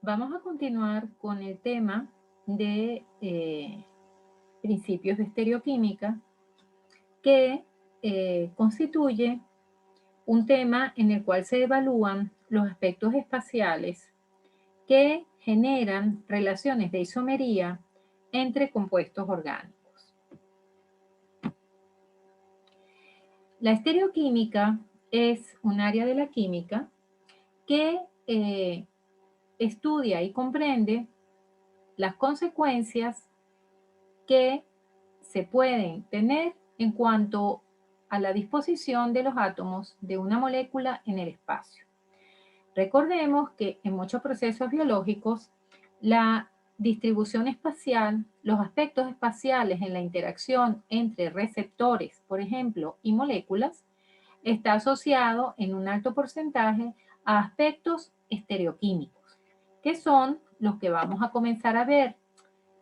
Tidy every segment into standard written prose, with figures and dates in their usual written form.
Vamos a continuar con el tema de principios de estereoquímica que constituye un tema en el cual se evalúan los aspectos espaciales que generan relaciones de isomería entre compuestos orgánicos. La estereoquímica es un área de la química que estudia y comprende las consecuencias que se pueden tener en cuanto a la disposición de los átomos de una molécula en el espacio. Recordemos que en muchos procesos biológicos, la distribución espacial, los aspectos espaciales en la interacción entre receptores, por ejemplo, y moléculas, está asociado en un alto porcentaje a aspectos estereoquímicos, que son los que vamos a comenzar a ver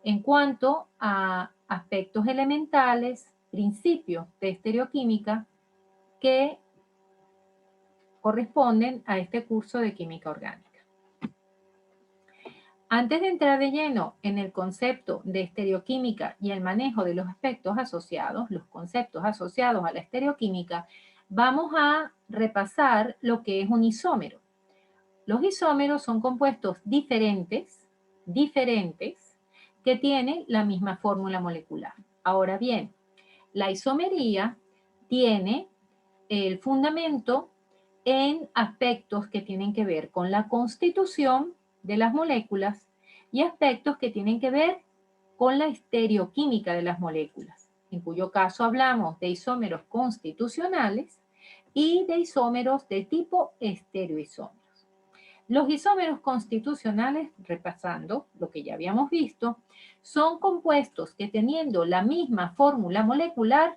en cuanto a aspectos elementales, principios de estereoquímica que corresponden a este curso de química orgánica. Antes de entrar de lleno en el concepto de estereoquímica y el manejo de los aspectos asociados, los conceptos asociados a la estereoquímica, vamos a repasar lo que es un isómero. Los isómeros son compuestos diferentes, que tienen la misma fórmula molecular. Ahora bien, la isomería tiene el fundamento en aspectos que tienen que ver con la constitución de las moléculas y aspectos que tienen que ver con la estereoquímica de las moléculas, en cuyo caso hablamos de isómeros constitucionales y de isómeros de tipo estereoisómeros. Los isómeros constitucionales, repasando lo que ya habíamos visto, son compuestos que teniendo la misma fórmula molecular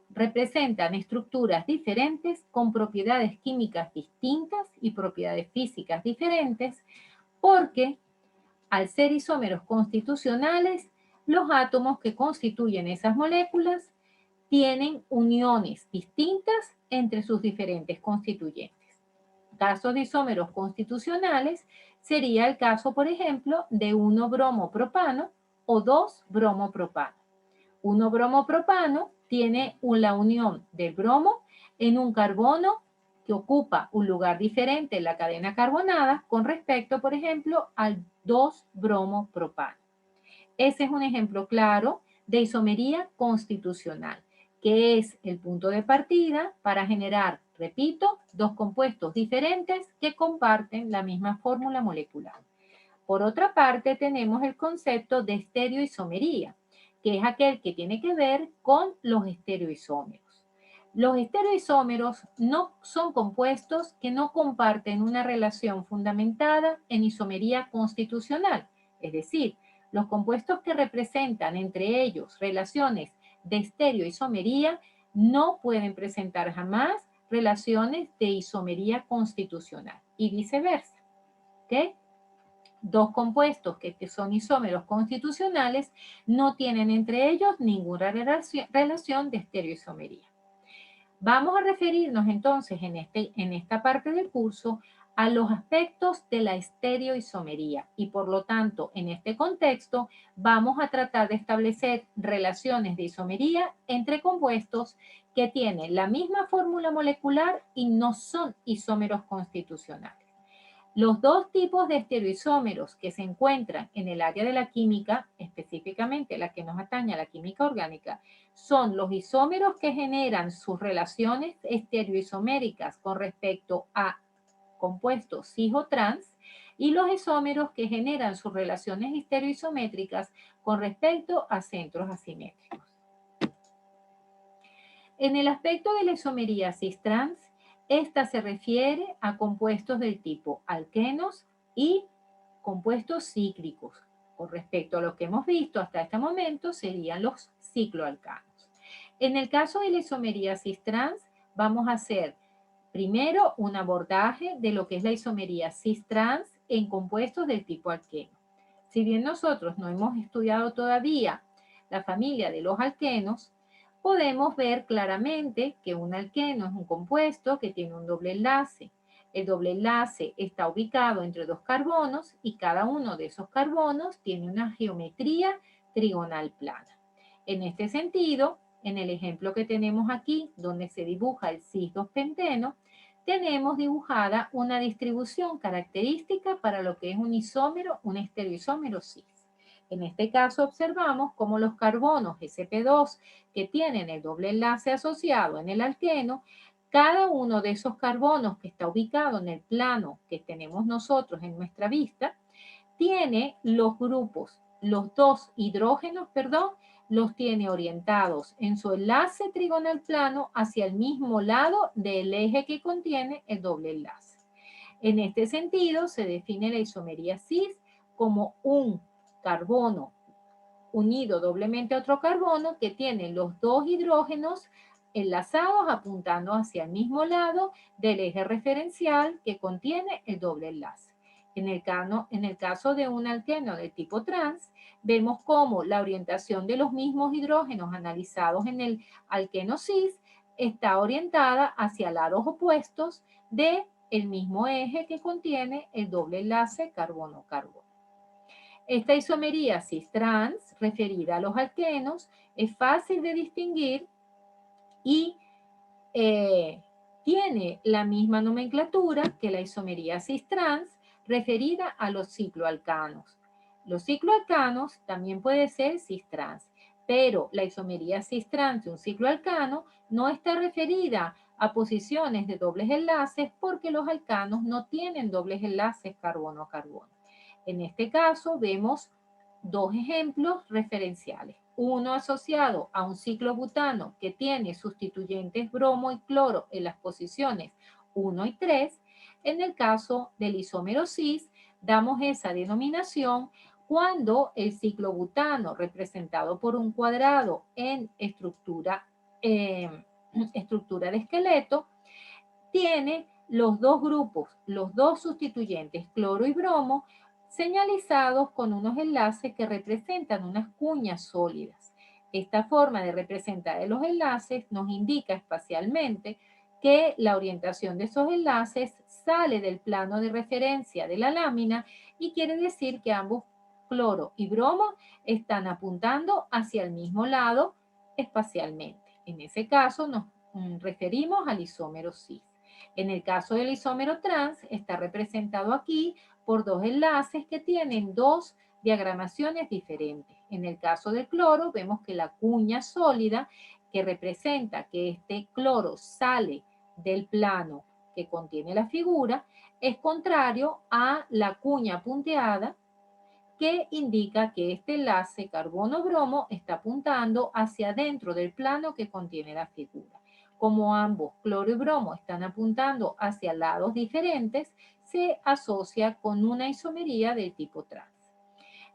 representan estructuras diferentes con propiedades químicas distintas y propiedades físicas diferentes porque al ser isómeros constitucionales, los átomos que constituyen esas moléculas tienen uniones distintas entre sus diferentes constituyentes. Casos de isómeros constitucionales sería el caso, por ejemplo, de 1-bromopropano o 2-bromopropano. 1-bromopropano tiene la unión del bromo en un carbono que ocupa un lugar diferente en la cadena carbonada con respecto, por ejemplo, al 2-bromopropano. Ese es un ejemplo claro de isomería constitucional, que es el punto de partida para generar, repito, dos compuestos diferentes que comparten la misma fórmula molecular. Por otra parte, tenemos el concepto de estereoisomería, que es aquel que tiene que ver con los estereoisómeros. Los estereoisómeros no son compuestos que no comparten una relación fundamentada en isomería constitucional, es decir, los compuestos que representan entre ellos relaciones de estereoisomería no pueden presentar jamás relaciones de isomería constitucional y viceversa. ¿Ok? Dos compuestos que son isómeros constitucionales no tienen entre ellos ninguna relación de estereoisomería. Vamos a referirnos entonces en esta parte del curso a los aspectos de la estereoisomería y por lo tanto en este contexto vamos a tratar de establecer relaciones de isomería entre compuestos que tienen la misma fórmula molecular y no son isómeros constitucionales. Los dos tipos de estereoisómeros que se encuentran en el área de la química, específicamente la que nos atañe a la química orgánica, son los isómeros que generan sus relaciones estereoisoméricas con respecto a compuestos cis o trans y los isómeros que generan sus relaciones estereoisométricas con respecto a centros asimétricos. En el aspecto de la isomería cis-trans, esta se refiere a compuestos del tipo alquenos y compuestos cíclicos. Con respecto a lo que hemos visto hasta este momento, serían los cicloalcanos. En el caso de la isomería cis-trans, vamos a hacer primero un abordaje de lo que es la isomería cis-trans en compuestos del tipo alqueno. Si bien nosotros no hemos estudiado todavía la familia de los alquenos, podemos ver claramente que un alqueno es un compuesto que tiene un doble enlace El doble enlace está ubicado entre dos carbonos y cada uno de esos carbonos tiene una geometría trigonal plana. En este sentido, en el ejemplo que tenemos aquí, donde se dibuja el cis-2-penteno, tenemos dibujada una distribución característica para lo que es un isómero, un estereoisómero cis. En este caso observamos cómo los carbonos sp2 que tienen el doble enlace asociado en el alqueno, cada uno de esos carbonos que está ubicado en el plano que tenemos nosotros en nuestra vista, tiene los grupos, los dos hidrógenos, perdón, los tiene orientados en su enlace trigonal plano hacia el mismo lado del eje que contiene el doble enlace. En este sentido, se define la isomería cis como un carbono unido doblemente a otro carbono que tiene los dos hidrógenos enlazados apuntando hacia el mismo lado del eje referencial que contiene el doble enlace. En el caso de un alqueno de tipo trans, vemos cómo la orientación de los mismos hidrógenos analizados en el alqueno cis está orientada hacia lados opuestos del mismo eje que contiene el doble enlace carbono-carbono. Esta isomería cis-trans, referida a los alquenos, es fácil de distinguir y tiene la misma nomenclatura que la isomería cis-trans referida a los cicloalcanos. Los cicloalcanos también puede ser cis-trans, pero la isomería cis-trans de un cicloalcano no está referida a posiciones de dobles enlaces porque los alcanos no tienen dobles enlaces carbono-carbono. En este caso vemos dos ejemplos referenciales. Uno asociado a un ciclobutano que tiene sustituyentes bromo y cloro en las posiciones 1 y 3. En el caso del isómero cis, damos esa denominación cuando el ciclobutano representado por un cuadrado en estructura de esqueleto tiene los dos grupos, los dos sustituyentes, cloro y bromo, señalizados con unos enlaces que representan unas cuñas sólidas. Esta forma de representar los enlaces nos indica espacialmente que la orientación de esos enlaces sale del plano de referencia de la lámina y quiere decir que ambos cloro y bromo están apuntando hacia el mismo lado espacialmente. En ese caso nos referimos al isómero cis. En el caso del isómero trans, está representado aquí por dos enlaces que tienen dos diagramaciones diferentes. En el caso del cloro, vemos que la cuña sólida que representa que este cloro sale del plano que contiene la figura es contrario a la cuña punteada que indica que este enlace carbono-bromo está apuntando hacia adentro del plano que contiene la figura. Como ambos, cloro y bromo, están apuntando hacia lados diferentes, se asocia con una isomería del tipo trans.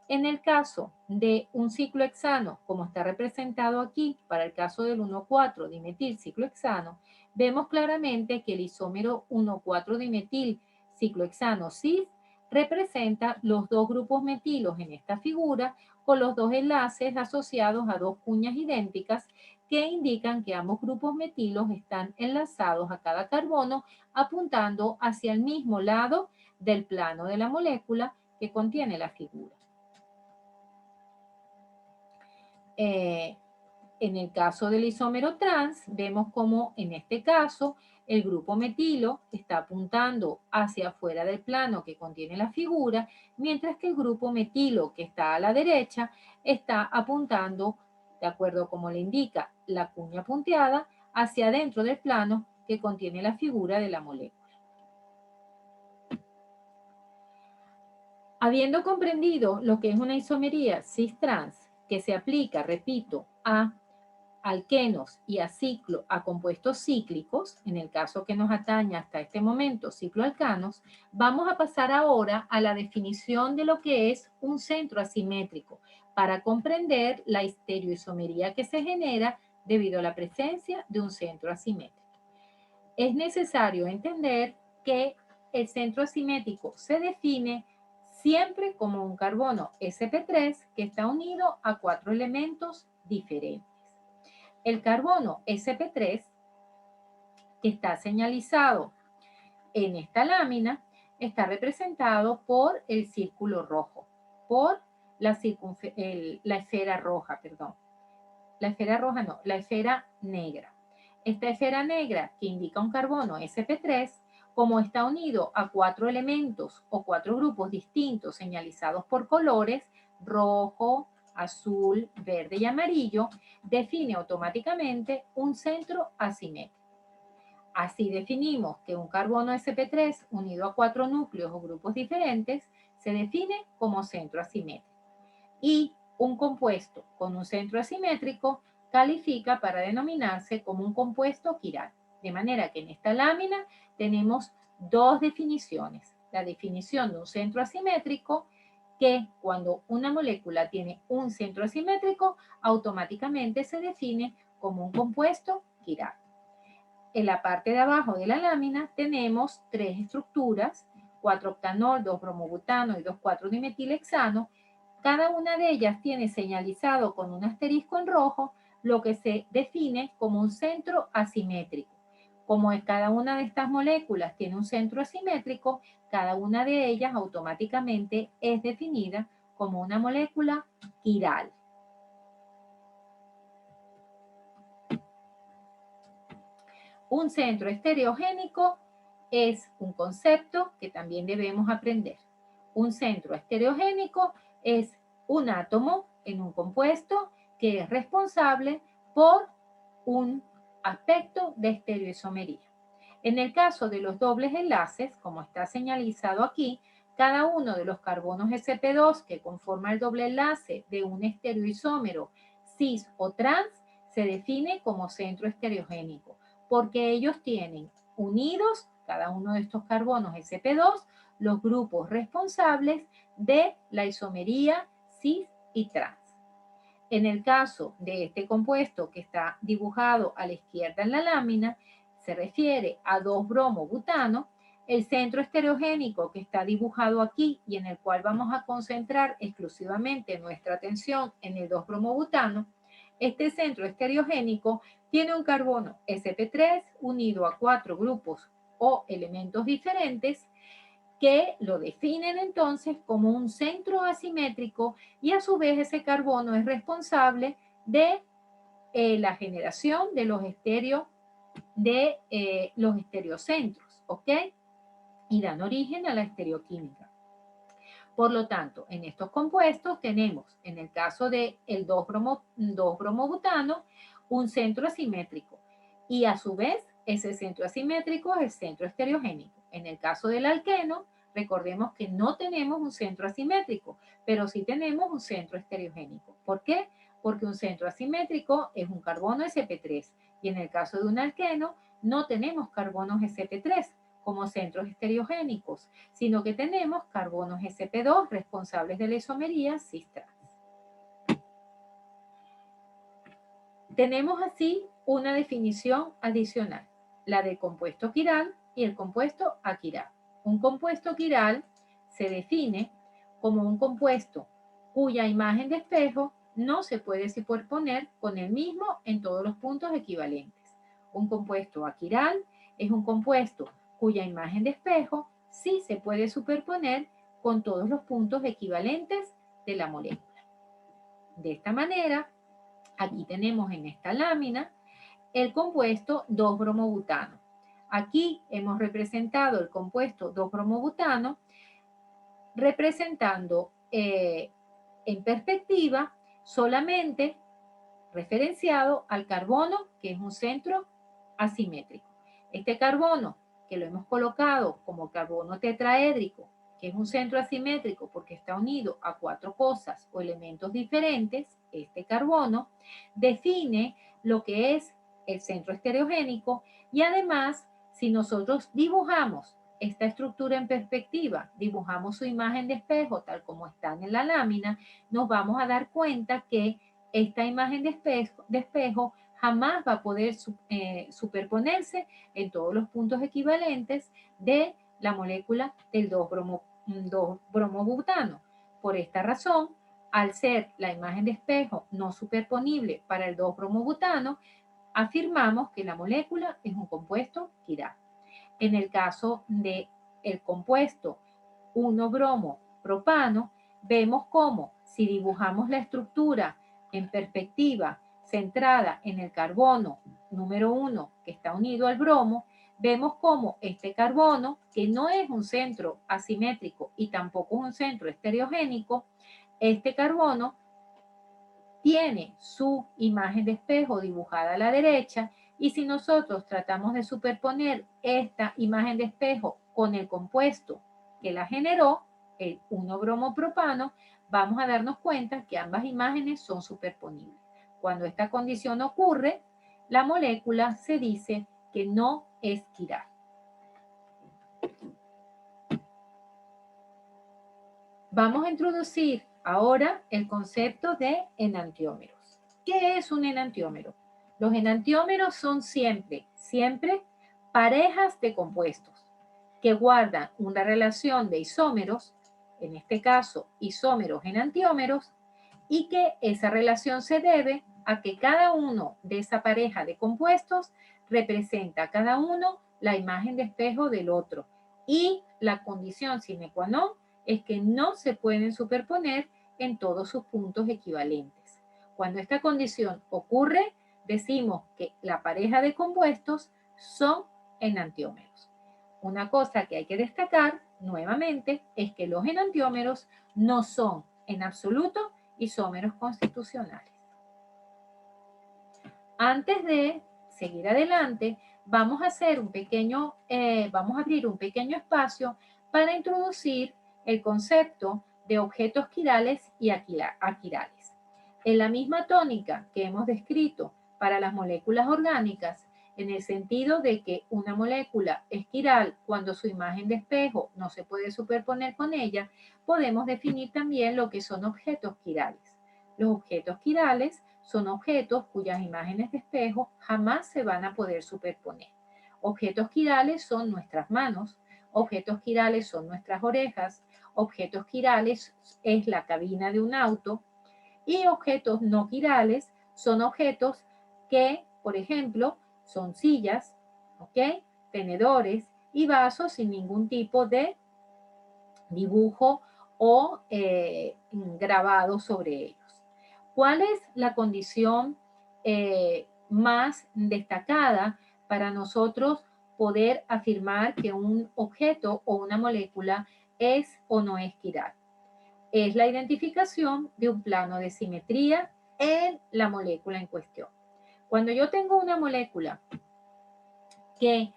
En el caso de un ciclohexano, como está representado aquí, para el caso del 1,4 dimetil ciclohexano, vemos claramente que el isómero 1,4 dimetil ciclohexano cis representa los dos grupos metilos en esta figura con los dos enlaces asociados a dos cuñas idénticas que indican que ambos grupos metilos están enlazados a cada carbono apuntando hacia el mismo lado del plano de la molécula que contiene la figura. En el caso del isómero trans, vemos como en este caso el grupo metilo está apuntando hacia afuera del plano que contiene la figura, mientras que el grupo metilo que está a la derecha está apuntando, de acuerdo como le indica la cuña punteada, hacia adentro del plano que contiene la figura de la molécula. Habiendo comprendido lo que es una isomería cis-trans, que se aplica, repito, a alquenos y a compuestos cíclicos, en el caso que nos atañe hasta este momento, cicloalcanos, vamos a pasar ahora a la definición de lo que es un centro asimétrico para comprender la estereoisomería que se genera debido a la presencia de un centro asimétrico. Es necesario entender que el centro asimétrico se define siempre como un carbono sp3 que está unido a cuatro elementos diferentes. El carbono sp3, que está señalizado en esta lámina está representado por el círculo rojo, por la esfera roja, perdón. La esfera roja no, la esfera negra. Esta esfera negra que indica un carbono sp3, como está unido a 4 elementos o 4 grupos distintos señalizados por colores, rojo, azul, verde y amarillo, define automáticamente un centro asimétrico. Así definimos que un carbono sp3 unido a 4 núcleos o grupos diferentes se define como centro asimétrico. Y un compuesto con un centro asimétrico califica para denominarse como un compuesto quiral. De manera que en esta lámina tenemos dos definiciones. La definición de un centro asimétrico, que cuando una molécula tiene un centro asimétrico, automáticamente se define como un compuesto quiral. En la parte de abajo de la lámina tenemos tres estructuras, 4-octanol, 2-bromobutano y 2,4-dimetilhexano. Cada una de ellas tiene señalizado con un asterisco en rojo lo que se define como un centro asimétrico. Como cada una de estas moléculas tiene un centro asimétrico, cada una de ellas automáticamente es definida como una molécula quiral. Un centro estereogénico es un concepto que también debemos aprender. Un centro estereogénico es un átomo en un compuesto que es responsable por un aspecto de estereoisomería. En el caso de los dobles enlaces, como está señalizado aquí, cada uno de los carbonos sp2 que conforma el doble enlace de un estereoisómero cis o trans se define como centro estereogénico, porque ellos tienen unidos, cada uno de estos carbonos sp2, los grupos responsables de la isomería cis y trans. En el caso de este compuesto que está dibujado a la izquierda en la lámina, se refiere a 2-bromobutano. El centro estereogénico que está dibujado aquí y en el cual vamos a concentrar exclusivamente nuestra atención en el 2-bromobutano, este centro estereogénico tiene un carbono sp3 unido a 4 grupos o elementos diferentes que lo definen entonces como un centro asimétrico y a su vez ese carbono es responsable de la generación de los estereocentros, ¿ok? Y dan origen a la estereoquímica. Por lo tanto, en estos compuestos tenemos, en el caso del 2-bromobutano, un centro asimétrico y a su vez ese centro asimétrico es el centro estereogénico. En el caso del alqueno, recordemos que no tenemos un centro asimétrico, pero sí tenemos un centro estereogénico. ¿Por qué? Porque un centro asimétrico es un carbono sp3 y en el caso de un alqueno no tenemos carbonos sp3 como centros estereogénicos, sino que tenemos carbonos sp2 responsables de la isomería cis-trans. Tenemos así una definición adicional, la del compuesto quiral y el compuesto aquiral. Un compuesto quiral se define como un compuesto cuya imagen de espejo no se puede superponer con el mismo en todos los puntos equivalentes. Un compuesto aquiral es un compuesto cuya imagen de espejo sí se puede superponer con todos los puntos equivalentes de la molécula. De esta manera, aquí tenemos en esta lámina el compuesto 2-bromobutano. Aquí hemos representado el compuesto 2-bromobutano representando en perspectiva solamente referenciado al carbono, que es un centro asimétrico. Este carbono, que lo hemos colocado como carbono tetraédrico, que es un centro asimétrico porque está unido a 4 cosas o elementos diferentes, este carbono define lo que es el centro estereogénico y además, si nosotros dibujamos esta estructura en perspectiva, dibujamos su imagen de espejo tal como está en la lámina, nos vamos a dar cuenta que esta imagen de espejo jamás va a poder superponerse en todos los puntos equivalentes de la molécula del 2-bromobutano. Por esta razón, al ser la imagen de espejo no superponible para el 2-bromobutano, afirmamos que la molécula es un compuesto quiral. En el caso del compuesto 1-bromo-propano, vemos cómo si dibujamos la estructura en perspectiva centrada en el carbono número 1 que está unido al bromo, vemos cómo este carbono, que no es un centro asimétrico y tampoco es un centro estereogénico, este carbono tiene su imagen de espejo dibujada a la derecha, y si nosotros tratamos de superponer esta imagen de espejo con el compuesto que la generó, el 1-bromopropano, vamos a darnos cuenta que ambas imágenes son superponibles. Cuando esta condición ocurre, la molécula se dice que no es quiral. Vamos a introducir ahora el concepto de enantiómeros. ¿Qué es un enantiómero? Los enantiómeros son siempre parejas de compuestos que guardan una relación de isómeros, en este caso isómeros enantiómeros, y que esa relación se debe a que cada uno de esa pareja de compuestos representa cada uno la imagen de espejo del otro, y la condición sine qua non es que no se pueden superponer en todos sus puntos equivalentes. Cuando esta condición ocurre, decimos que la pareja de compuestos son enantiómeros. Una cosa que hay que destacar nuevamente es que los enantiómeros no son en absoluto isómeros constitucionales. Antes de seguir adelante, vamos a abrir un pequeño espacio para introducir el concepto de objetos quirales y aquirales. En la misma tónica que hemos descrito para las moléculas orgánicas, en el sentido de que una molécula es quiral cuando su imagen de espejo no se puede superponer con ella, podemos definir también lo que son objetos quirales. Los objetos quirales son objetos cuyas imágenes de espejo jamás se van a poder superponer. Objetos quirales son nuestras manos, objetos quirales son nuestras orejas, objetos quirales es la cabina de un auto, y objetos no quirales son objetos que, por ejemplo, son sillas, ¿ok?, tenedores y vasos sin ningún tipo de dibujo o grabado sobre ellos. ¿Cuál es la condición más destacada para nosotros poder afirmar que un objeto o una molécula es o no es quiral? Es la identificación de un plano de simetría en la molécula en cuestión. Cuando yo tengo una molécula que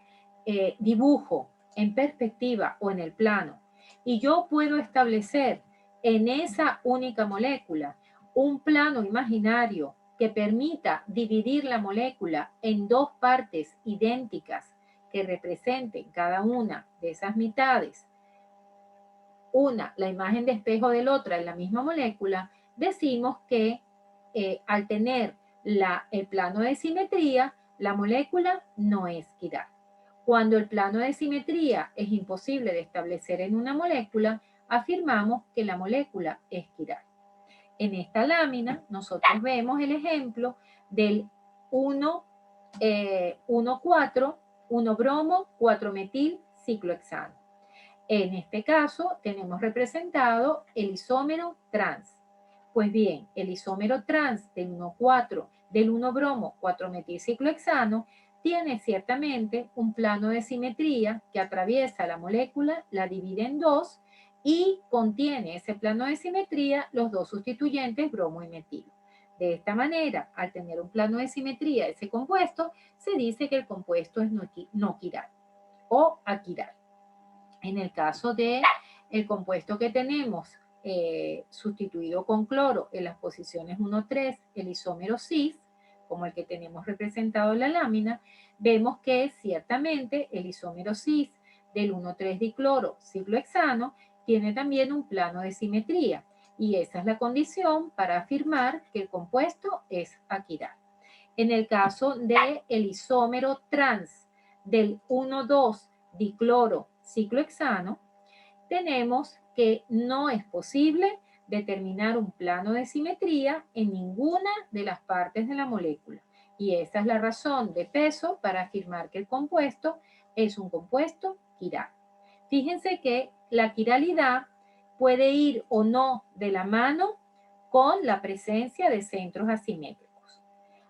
dibujo en perspectiva o en el plano, y yo puedo establecer en esa única molécula un plano imaginario que permita dividir la molécula en dos partes idénticas que representen cada una de esas mitades, una la imagen de espejo de la otra en la misma molécula, decimos que al tener el plano de simetría, la molécula no es quiral. Cuando el plano de simetría es imposible de establecer en una molécula, afirmamos que la molécula es quiral. En esta lámina nosotros vemos el ejemplo del 1,4, 1-bromo, 4-metil ciclohexano. En este caso tenemos representado el isómero trans. Pues bien, el isómero trans del 1,4 del 1-bromo 4-metilciclohexano tiene ciertamente un plano de simetría que atraviesa la molécula, la divide en dos y contiene ese plano de simetría los dos sustituyentes bromo y metilo. De esta manera, al tener un plano de simetría ese compuesto, se dice que el compuesto es no quiral o aquiral. En el caso del compuesto que tenemos sustituido con cloro en las posiciones 1,3, el isómero cis, como el que tenemos representado en la lámina, vemos que ciertamente el isómero cis del 1,3 dicloro ciclohexano tiene también un plano de simetría, y esa es la condición para afirmar que el compuesto es aquiral. En el caso del isómero trans del 1,2 dicloro ciclohexano, tenemos que no es posible determinar un plano de simetría en ninguna de las partes de la molécula. Y esa es la razón de peso para afirmar que el compuesto es un compuesto quiral. Fíjense que la quiralidad puede ir o no de la mano con la presencia de centros asimétricos.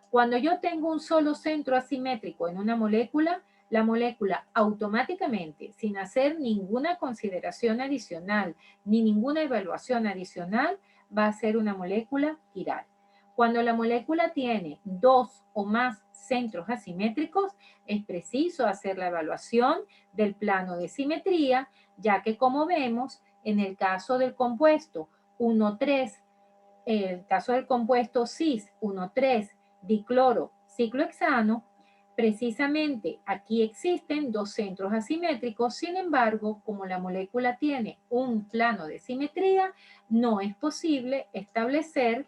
Cuando yo tengo un solo centro asimétrico en una molécula, la molécula automáticamente, sin hacer ninguna consideración adicional ni ninguna evaluación adicional, va a ser una molécula quiral. Cuando la molécula tiene dos o más centros asimétricos, es preciso hacer la evaluación del plano de simetría, ya que como vemos, en el caso del compuesto 1,3, el caso del compuesto cis 1,3 dicloro ciclohexano, precisamente aquí existen dos centros asimétricos, sin embargo, como la molécula tiene un plano de simetría, no es posible establecer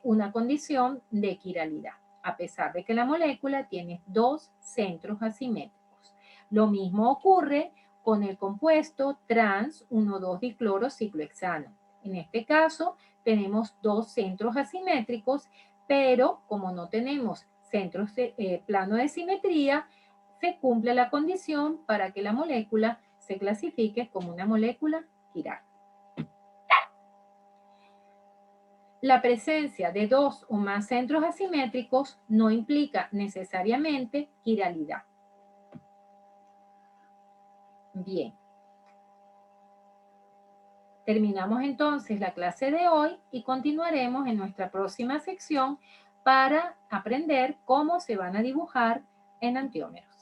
una condición de quiralidad, a pesar de que la molécula tiene dos centros asimétricos. Lo mismo ocurre con el compuesto trans 1,2-dicloro ciclohexano. En este caso, tenemos dos centros asimétricos, pero como no tenemos centros plano de simetría, se cumple la condición para que la molécula se clasifique como una molécula quiral. La presencia de dos o más centros asimétricos no implica necesariamente quiralidad. Bien. Terminamos entonces la clase de hoy y continuaremos en nuestra próxima sección para aprender cómo se van a dibujar enantiómeros.